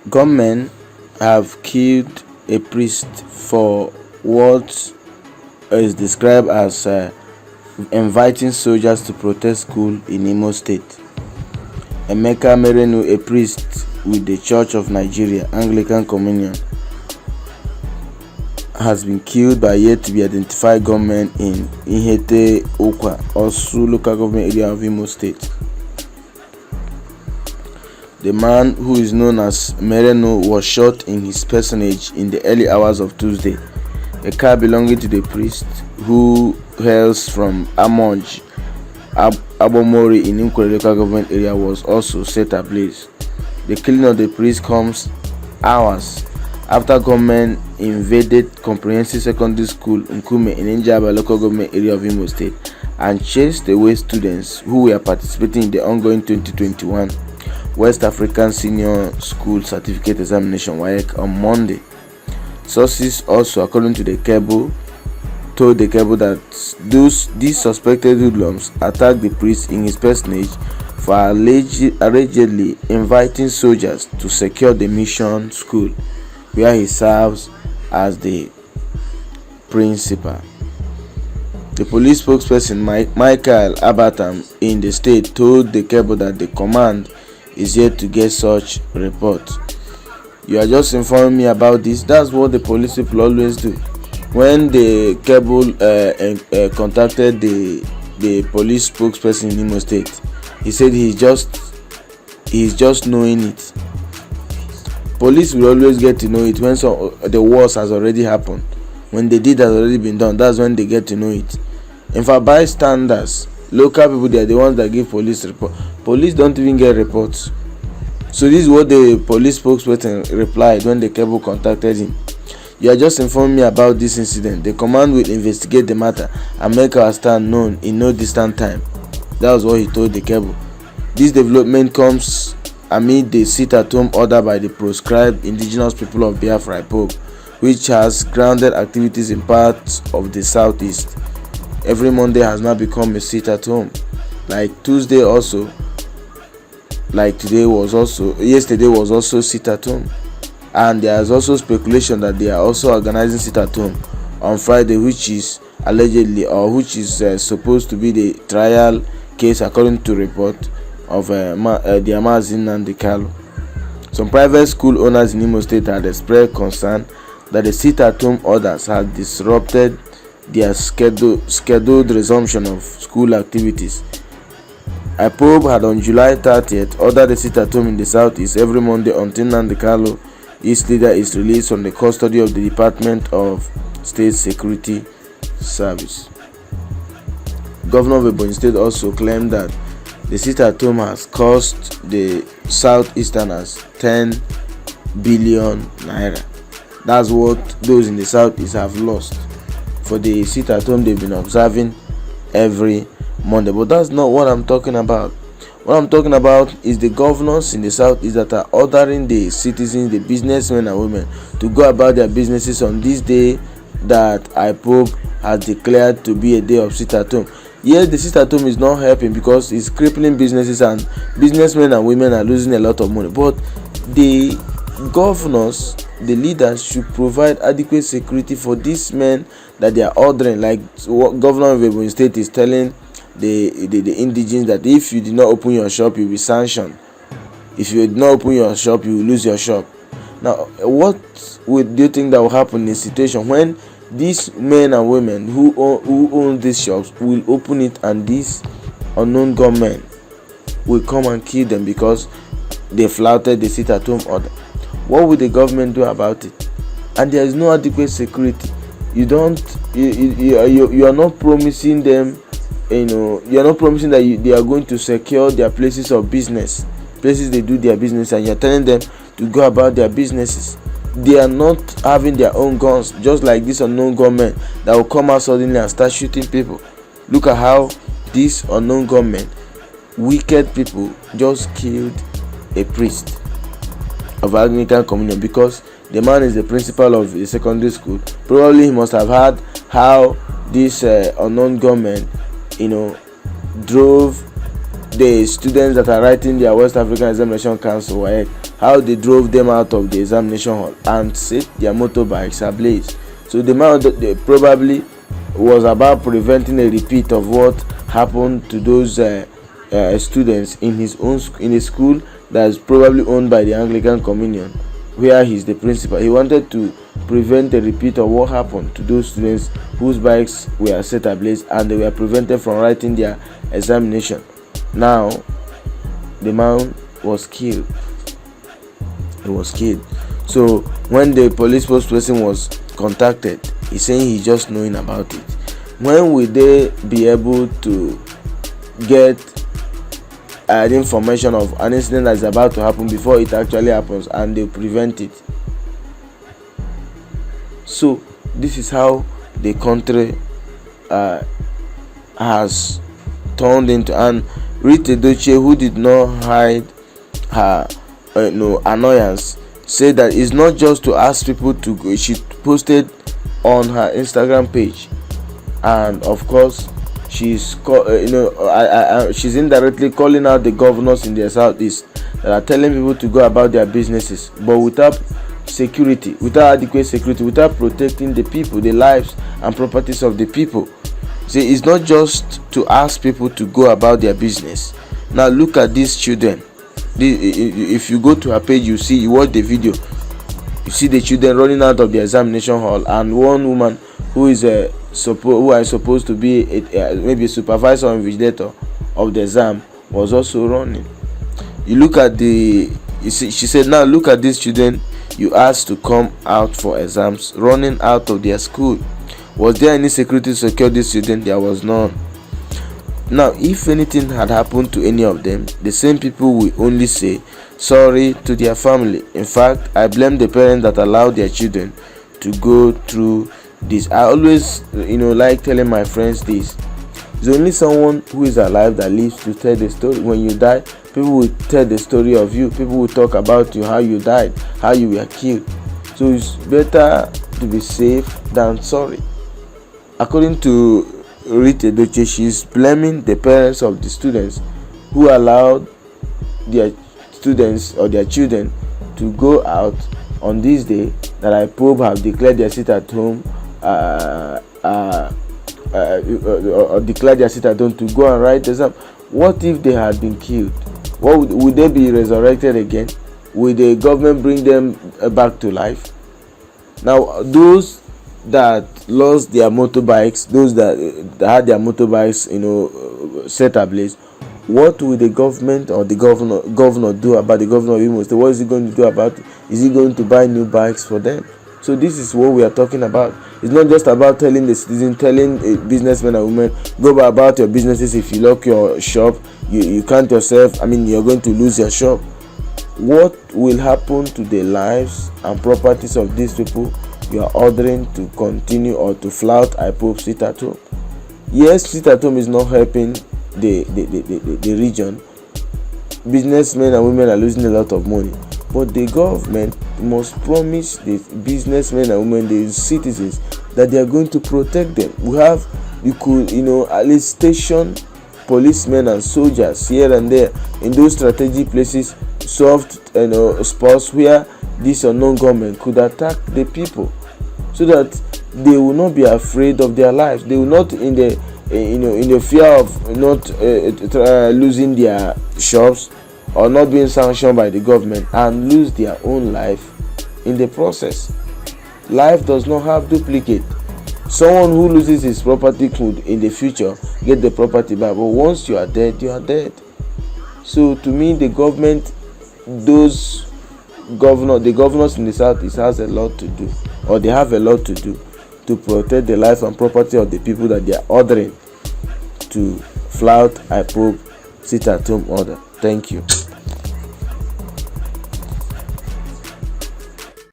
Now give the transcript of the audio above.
Gunmen have killed a priest for what is described as inviting soldiers to protest school in Imo State. Emeka Merenu, a priest with the Church of Nigeria, Anglican Communion, has been killed by yet to be identified gunmen in Iheteukwa, Orsu local government area of Imo State. The man, who is known as Merenu, was shot in his parsonage in the early hours of Tuesday. A car belonging to the priest, who hails from Amorji Agbomori in Nkwerre local government area, was also set ablaze. The killing of the priest comes hours after gunmen invaded comprehensive secondary school Nkume in Njaba local government area of Imo State and chased away students who were participating in the ongoing 2021 West African Senior School Certificate Examination (WASSCE) on Monday. Sources also, according to the cable, told the cable that these suspected hoodlums attacked the priest in his parsonage for allegedly inviting soldiers to secure the mission school, where he serves as the principal. The police spokesperson Michael Abatam in the state told the cable that the command is yet to get such report. You are just informing me about this. That's what the police people always do. When the cable contacted the police spokesperson in Imo State, he said he's just knowing it. Police will always get to know it when the worst has already happened. When the deed has already been done, that's when they get to know it. In fact, bystanders, local people, they are the ones that give police report. Police don't even get reports. So this is what the police spokesperson replied when the cable contacted him. You are just informing me about this incident. The command will investigate the matter and make our stand known in no distant time. That was what he told the cable. This development comes amid the sit-at-home order by the proscribed indigenous people of Biafra (IPOB), which has grounded activities in parts of the southeast. Every Monday has now become a sit-at-home. Like Tuesday also, like yesterday was also sit-at-home. And there is also speculation that they are also organizing sit-at-home on Friday, which is allegedly, or which is supposed to be the trial case according to report of the Amazin and the Kalu. Some private school owners in Imo State had expressed concern that the sit-at-home orders had disrupted their scheduled resumption of school activities. IPOB had on July 30th ordered a sit-at-home in the southeast every Monday until Nandekalo, its leader, is released from the custody of the Department of State Security Service. Governor of Ebonyi State also claimed that the sit-at-home has cost the southeasterners 10 billion naira. That's what those in the southeast have lost for the sit-at-home they've been observing every Monday. But that's not what I'm talking about. What I'm talking about is the governors in the southeast that are ordering the citizens, the businessmen and women, to go about their businesses on this day that IPOB has declared to be a day of sit-at-home. Yes, the sit-at-home is not helping because it's crippling businesses and businessmen and women are losing a lot of money. But the governors, the leaders, should provide adequate security for these men that they are ordering. Like what Governor of Ebonyi State is telling the indigenes that if you did not open your shop, you'll be sanctioned. If you did not open your shop, you will lose your shop. Now, what do you think that will happen in a situation when these men and women who own these shops will open it and these unknown gunmen will come and kill them because they flouted the sit-at-home order? What will the government do about it? And there is no adequate security. You are not promising them, you are not promising that they are going to secure their places of business, places they do their business, and you are telling them to go about their businesses. They are not having their own guns, just like this unknown gunmen that will come out suddenly and start shooting people. Look at how these unknown gunmen, wicked people, just killed a priest of Anglican Communion because the man is the principal of a secondary school. Probably he must have heard how this unknown gunmen, drove the students that are writing their West African Examination Council WAEC, how they drove them out of the examination hall and set their motorbikes ablaze. So the man probably was about preventing a repeat of what happened to those students in a school that is probably owned by the Anglican Communion, where he's the principal. He wanted to prevent a repeat of what happened to those students whose bikes were set ablaze and they were prevented from writing their examination. Now the man was killed. He was killed. So when the police spokesperson was contacted, he's saying he's just knowing about it. When will they be able to get the information of an incident that is about to happen before it actually happens, and they prevent it? So this is how the country has turned into. And Iheteukwa, who did not hide her annoyance, said that it's not just to ask people to go. She posted on her Instagram page, and of course she's she's indirectly calling out the governors in the southeast that are telling people to go about their businesses, but without security, without adequate security, without protecting the people, the lives and properties of the people. See, it's not just to ask people to go about their business. Now look at these children. If you go to her page, you watch the video, you see the children running out of the examination hall, and one woman who is supposed to be maybe a supervisor or invigilator of the exam was also running. You look at she said, now look at these children you asked to come out for exams, running out of their school. Was there any security to secure these students? There was none. Now, if anything had happened to any of them, the same people will only say sorry to their family. In fact, I blame the parents that allowed their children to go through this. I always like telling my friends this: it's only someone who is alive that lives to tell the story. When you die, people will tell the story of you. People will talk about you, how you died, how you were killed. So it's better to be safe than sorry. According to Iheteukwa, she's blaming the parents of the students who allowed their students or their children to go out on this day that IPOB have declared their sit at home, or declared their sit at home to go and write exam. What if they had been killed? Would they be resurrected again? Will the government bring them back to life? Now, those that lost their motorbikes, those that had their motorbikes set ablaze, what will the government or the governor do about the governor of Imo State? What is he going to do about it? Is he going to buy new bikes for them? So this is what we are talking about. It's not just about telling the citizen, telling businessmen and women, go about your businesses. If you lock your shop, you can't yourself, you're going to lose your shop. What will happen to the lives and properties of these people you are ordering to continue or to flout IPOB sit at home? Yes, sit at home is not helping the region. Businessmen and women are losing a lot of money, but the government must promise the businessmen and women, the citizens, that they are going to protect them. You could at least station policemen and soldiers here and there in those strategic places, soft spots where this unknown government could attack the people, so that they will not be afraid of their lives. They will not in the fear of not losing their shops or not being sanctioned by the government and lose their own life in the process. Life does not have duplicate. Someone who loses his property could in the future get the property back, but once you are dead, you are dead. So to me, the government, the governors in the southeast has a lot to do, or they have a lot to do, to protect the life and property of the people that they are ordering to flout IPOB sit at home order. Thank you.